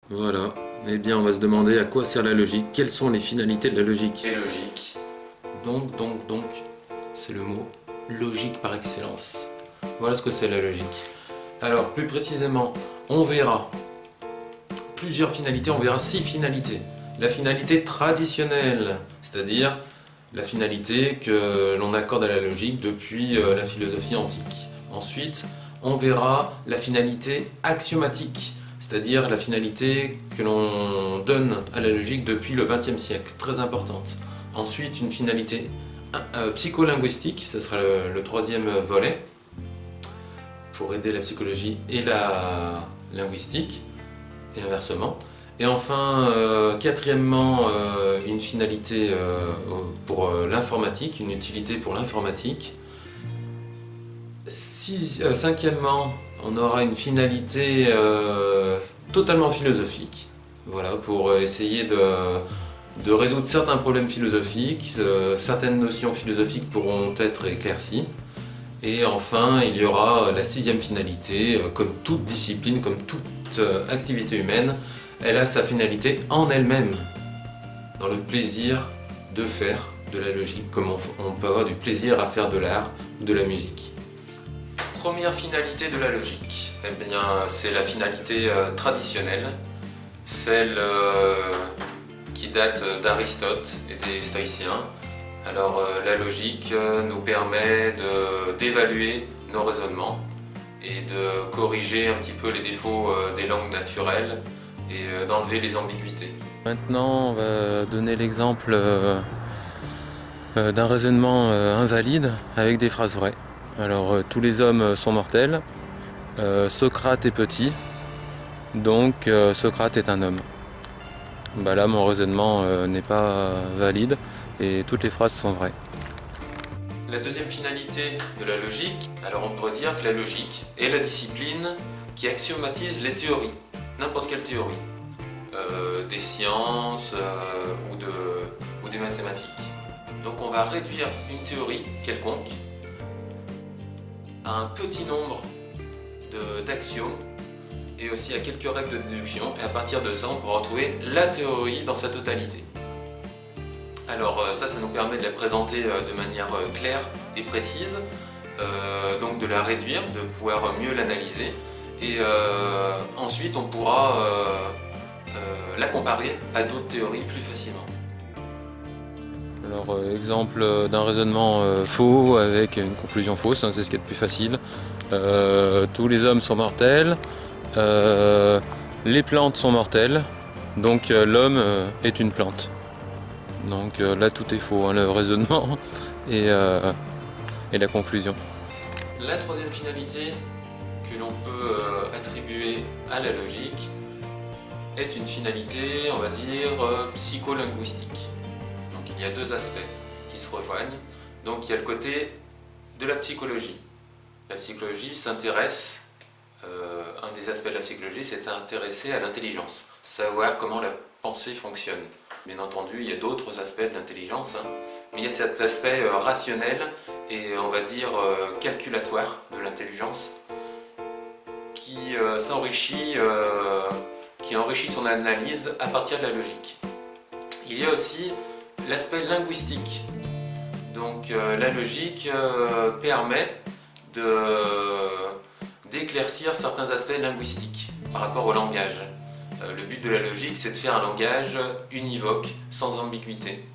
Voilà. Eh bien, on va se demander à quoi sert la logique, quelles sont les finalités de la logique. Et logique. Donc, c'est le mot logique par excellence. Voilà ce que c'est la logique. Alors, plus précisément, on verra plusieurs finalités, on verra 6 finalités. La finalité traditionnelle, c'est-à-dire la finalité que l'on accorde à la logique depuis la philosophie antique. Ensuite, on verra la finalité axiomatique, c'est-à-dire la finalité que l'on donne à la logique depuis le XXe siècle, très importante. Ensuite, une finalité psycholinguistique, ce sera le troisième volet, pour aider la psychologie et la linguistique, et inversement. Et enfin, quatrièmement, une finalité pour l'informatique, une utilité pour l'informatique. Cinquièmement, on aura une finalité totalement philosophique, voilà, pour essayer de résoudre certains problèmes philosophiques, certaines notions philosophiques pourront être éclaircies. Et enfin, il y aura la sixième finalité, comme toute discipline, comme toute activité humaine, elle a sa finalité en elle-même, dans le plaisir de faire de la logique, comme on peut avoir du plaisir à faire de l'art ou de la musique. Première finalité de la logique, eh bien, c'est la finalité traditionnelle, celle qui date d'Aristote et des stoïciens. Alors la logique nous permet d'évaluer nos raisonnements et de corriger un petit peu les défauts des langues naturelles et d'enlever les ambiguïtés. Maintenant, on va donner l'exemple d'un raisonnement invalide avec des phrases vraies. Alors tous les hommes sont mortels, Socrate est petit, donc Socrate est un homme. Bah là, mon raisonnement n'est pas valide et toutes les phrases sont vraies. La deuxième finalité de la logique, alors on pourrait dire que la logique est la discipline qui axiomatise les théories, n'importe quelle théorie, des sciences ou des mathématiques. Donc on va réduire une théorie quelconque à un petit nombre d'axiomes et aussi à quelques règles de déduction, et à partir de ça on pourra retrouver la théorie dans sa totalité. Alors ça nous permet de la présenter de manière claire et précise, donc de la réduire, de pouvoir mieux l'analyser, et ensuite on pourra la comparer à d'autres théories plus facilement. Alors exemple d'un raisonnement faux avec une conclusion fausse, hein, c'est ce qui est le plus facile. Tous les hommes sont mortels, les plantes sont mortelles, donc l'homme est une plante. Donc là tout est faux, hein, le raisonnement et la conclusion. La troisième finalité que l'on peut attribuer à la logique est une finalité, on va dire, psycholinguistique. Donc il y a deux aspects qui se rejoignent. Donc il y a le côté de la psychologie. La psychologie s'intéresse, un des aspects de la psychologie, c'est de s'intéresser à l'intelligence, savoir comment la pensée fonctionne. Bien entendu, il y a d'autres aspects de l'intelligence, hein, mais il y a cet aspect rationnel et on va dire calculatoire de l'intelligence qui enrichit son analyse à partir de la logique. Il y a aussi l'aspect linguistique. Donc la logique permet d'éclaircir certains aspects linguistiques par rapport au langage. Le but de la logique, c'est de faire un langage univoque, sans ambiguïté.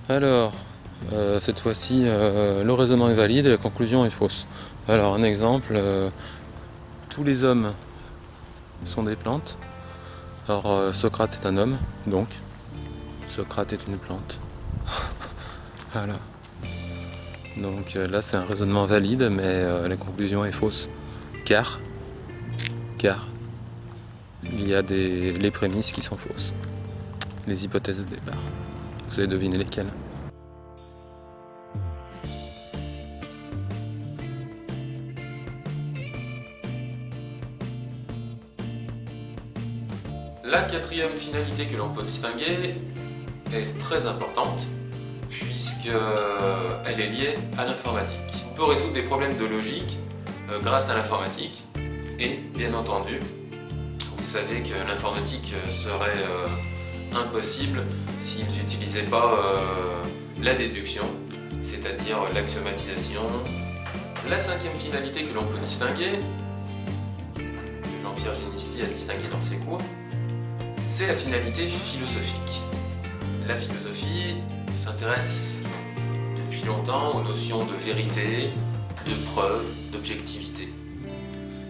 Alors, cette fois-ci, le raisonnement est valide et la conclusion est fausse. Alors, un exemple, tous les hommes sont des plantes. Alors, Socrate est un homme, donc Socrate est une plante. Voilà. Donc là, c'est un raisonnement valide, mais la conclusion est fausse. Car il y a les prémices qui sont fausses, les hypothèses de départ. Vous avez deviné lesquelles? La quatrième finalité que l'on peut distinguer est très importante puisqu'elle est liée à l'informatique. On peut résoudre des problèmes de logique grâce à l'informatique et bien entendu, vous savez que l'informatique serait impossible s'ils n'utilisaient pas la déduction, c'est-à-dire l'axiomatisation. La cinquième finalité que l'on peut distinguer, que Jean-Pierre Génisti a distingué dans ses cours, c'est la finalité philosophique. La philosophie s'intéresse depuis longtemps aux notions de vérité, de preuve, d'objectivité.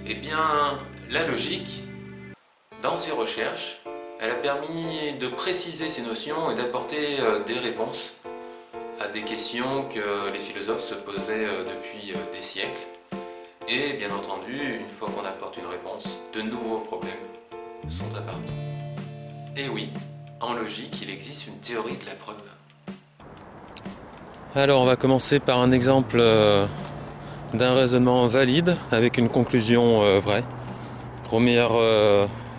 Eh bien, la logique, dans ses recherches, elle a permis de préciser ces notions et d'apporter des réponses à des questions que les philosophes se posaient depuis des siècles. Et bien entendu, une fois qu'on apporte une réponse, de nouveaux problèmes sont apparus. Et oui, en logique, il existe une théorie de la preuve. Alors on va commencer par un exemple d'un raisonnement valide avec une conclusion vraie. Première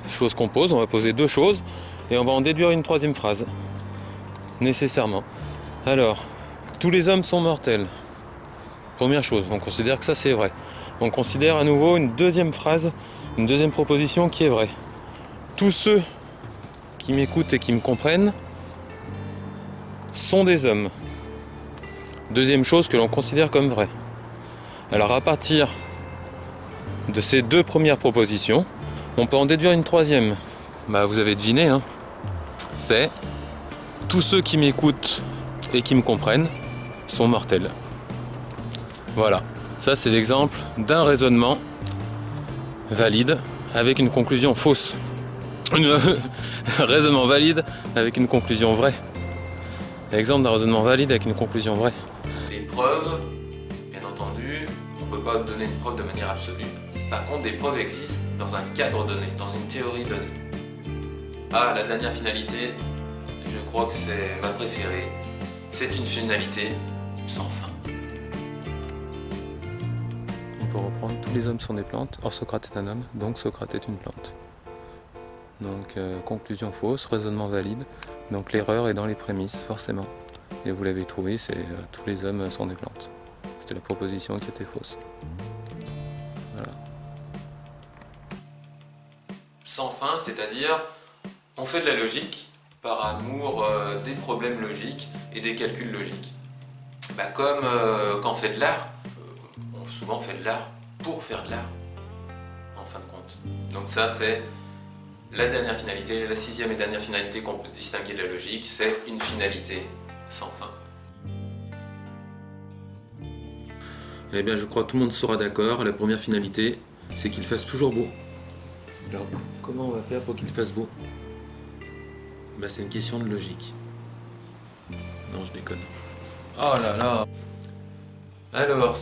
chose qu'on pose, on va poser deux choses et on va en déduire une troisième phrase, nécessairement. Alors, tous les hommes sont mortels. Première chose, on considère que ça c'est vrai. On considère à nouveau une deuxième phrase, une deuxième proposition qui est vraie. Tous ceux qui m'écoutent et qui me comprennent sont des hommes. Deuxième chose que l'on considère comme vraie. Alors à partir de ces deux premières propositions, on peut en déduire une troisième. Vous avez deviné, hein. C'est tous ceux qui m'écoutent et qui me comprennent sont mortels. Voilà, ça c'est l'exemple d'un raisonnement valide avec une conclusion fausse. Un raisonnement valide avec une conclusion vraie. Exemple d'un raisonnement valide avec une conclusion vraie. Les preuves, bien entendu, on ne peut pas donner une preuve de manière absolue. Par contre, des preuves existent dans un cadre donné, dans une théorie donnée. Ah, la dernière finalité, je crois que c'est ma préférée. C'est une finalité sans fin. On peut reprendre, tous les hommes sont des plantes, or Socrate est un homme, donc Socrate est une plante. Donc conclusion fausse, raisonnement valide, donc l'erreur est dans les prémices, forcément. Et vous l'avez trouvé, c'est tous les hommes sont des plantes. C'était la proposition qui était fausse. Voilà. Sans fin, c'est-à-dire, on fait de la logique par amour des problèmes logiques et des calculs logiques. Comme quand on fait de l'art, on souvent fait de l'art pour faire de l'art, en fin de compte. Donc ça, c'est la dernière finalité, la sixième et dernière finalité qu'on peut distinguer de la logique, c'est une finalité sans fin. Eh bien, je crois que tout le monde sera d'accord. La première finalité, c'est qu'il fasse toujours beau. Alors, comment on va faire pour qu'il fasse beau ? C'est une question de logique. Non, je déconne. Oh là là. Alors,